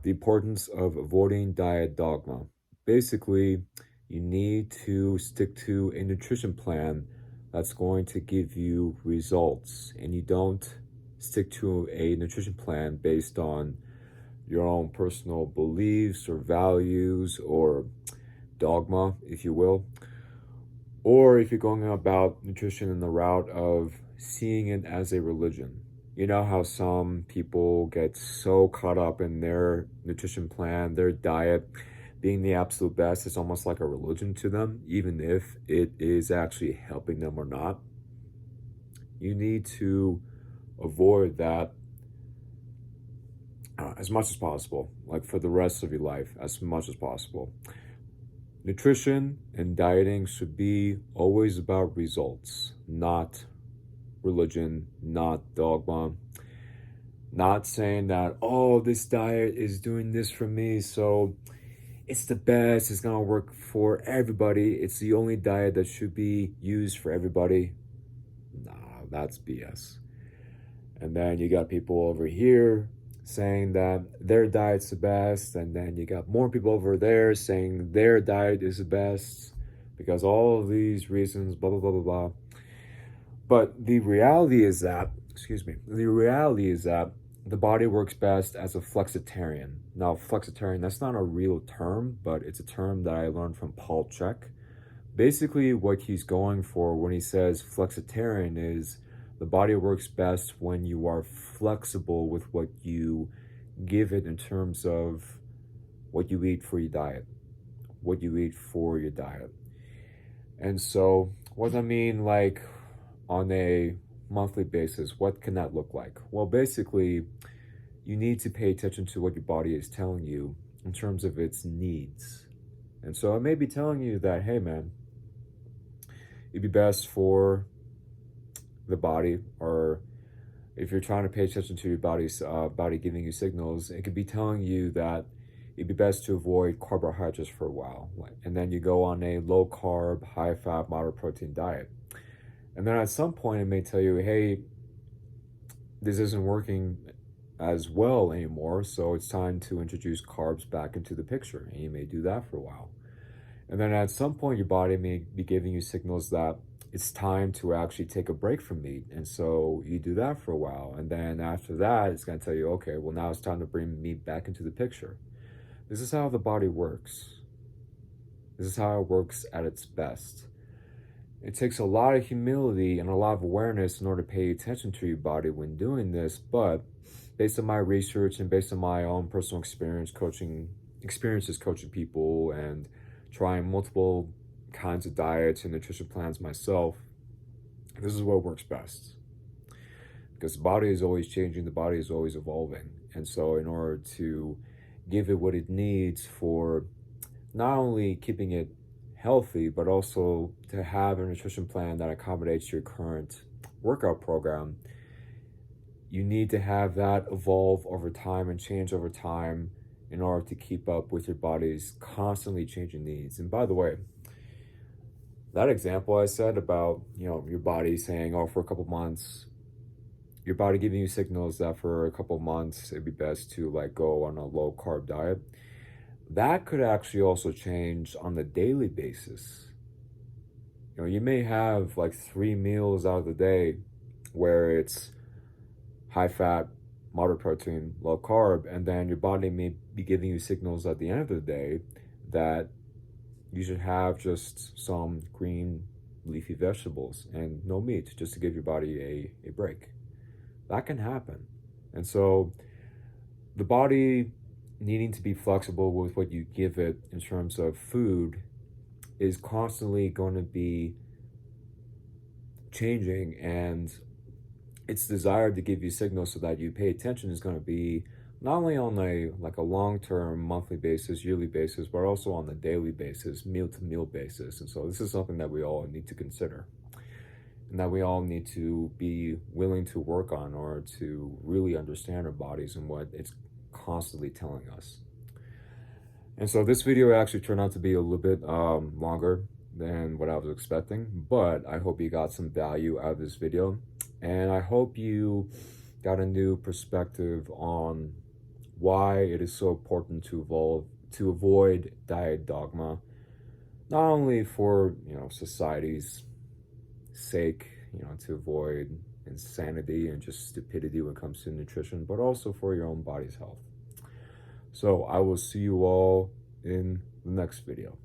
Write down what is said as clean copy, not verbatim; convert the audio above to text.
The importance of avoiding diet dogma. Basically, you need to stick to a nutrition plan that's going to give you results, and you don't stick to a nutrition plan based on your own personal beliefs or values or dogma, if you will, or if you're going about nutrition in the route of seeing it as a religion. You know how some people get so caught up in their nutrition plan, their diet being the absolute best, it's almost like a religion to them, even if it is actually helping them or not. You need to avoid that as much as possible, like for the rest of your life, as much as possible. Nutrition and dieting should be always about results, not religion, not dogma. Not saying that, oh, this diet is doing this for me, so it's the best, it's gonna work for everybody. It's the only diet that should be used for everybody. Nah, that's BS. And then you got people over here saying that their diet's the best, and then you got more people over there saying their diet is the best because all of these reasons, blah, blah, blah, blah, blah. But the reality is that, the reality is that the body works best as a flexitarian. Now, flexitarian, that's not a real term, but it's a term that I learned from Paul Chek. Basically, what he's going for when he says flexitarian is the body works best when you are flexible with what you give it in terms of what you eat for your diet, what you eat for your diet. And so, what does that mean, like, on a monthly basis? What can that look like? Well, basically, you need to pay attention to what your body is telling you in terms of its needs. And so it may be telling you that, hey man, it'd be best for the body, or if you're trying to pay attention to your body's body giving you signals, it could be telling you that it'd be best to avoid carbohydrates for a while, and then you go on a low carb, high fat, moderate protein diet. And then at some point it may tell you, hey, this isn't working as well anymore, so it's time to introduce carbs back into the picture, and you may do that for a while. And then at some point your body may be giving you signals that it's time to actually take a break from meat, and so you do that for a while, and then after that it's going to tell you, okay, well, now it's time to bring meat back into the picture. This is how the body works. This is how it works at its best. It takes a lot of humility and a lot of awareness in order to pay attention to your body when doing this, but based on my research and based on my own personal experiences coaching people and trying multiple kinds of diets and nutrition plans myself, this is what works best. Because the body is always changing, the body is always evolving. And so in order to give it what it needs for not only keeping it healthy, but also to have a nutrition plan that accommodates your current workout program, you need to have that evolve over time and change over time in order to keep up with your body's constantly changing needs. And by the way, that example I said about, your body saying, oh, for a couple months, your body giving you signals that for a couple months it'd be best to go on a low carb diet, that could actually also change on the daily basis. You may have 3 meals out of the day where it's high fat, moderate protein, low carb, and then your body may be giving you signals at the end of the day that you should have just some green leafy vegetables and no meat, just to give your body a break. That can happen. And so the body needing to be flexible with what you give it in terms of food is constantly going to be changing, and its desire to give you signals so that you pay attention is going to be not only on a long-term monthly basis, yearly basis, but also on a daily basis, meal to meal basis. And so this is something that we all need to consider, and that we all need to be willing to work on, or to really understand our bodies and what it's constantly telling us. And so this video actually turned out to be a little bit longer than what I was expecting, but I hope you got some value out of this video, and I hope you got a new perspective on why it is so important to avoid diet dogma, not only for society's sake, to avoid insanity and just stupidity when it comes to nutrition, but also for your own body's health. So I will see you all in the next video.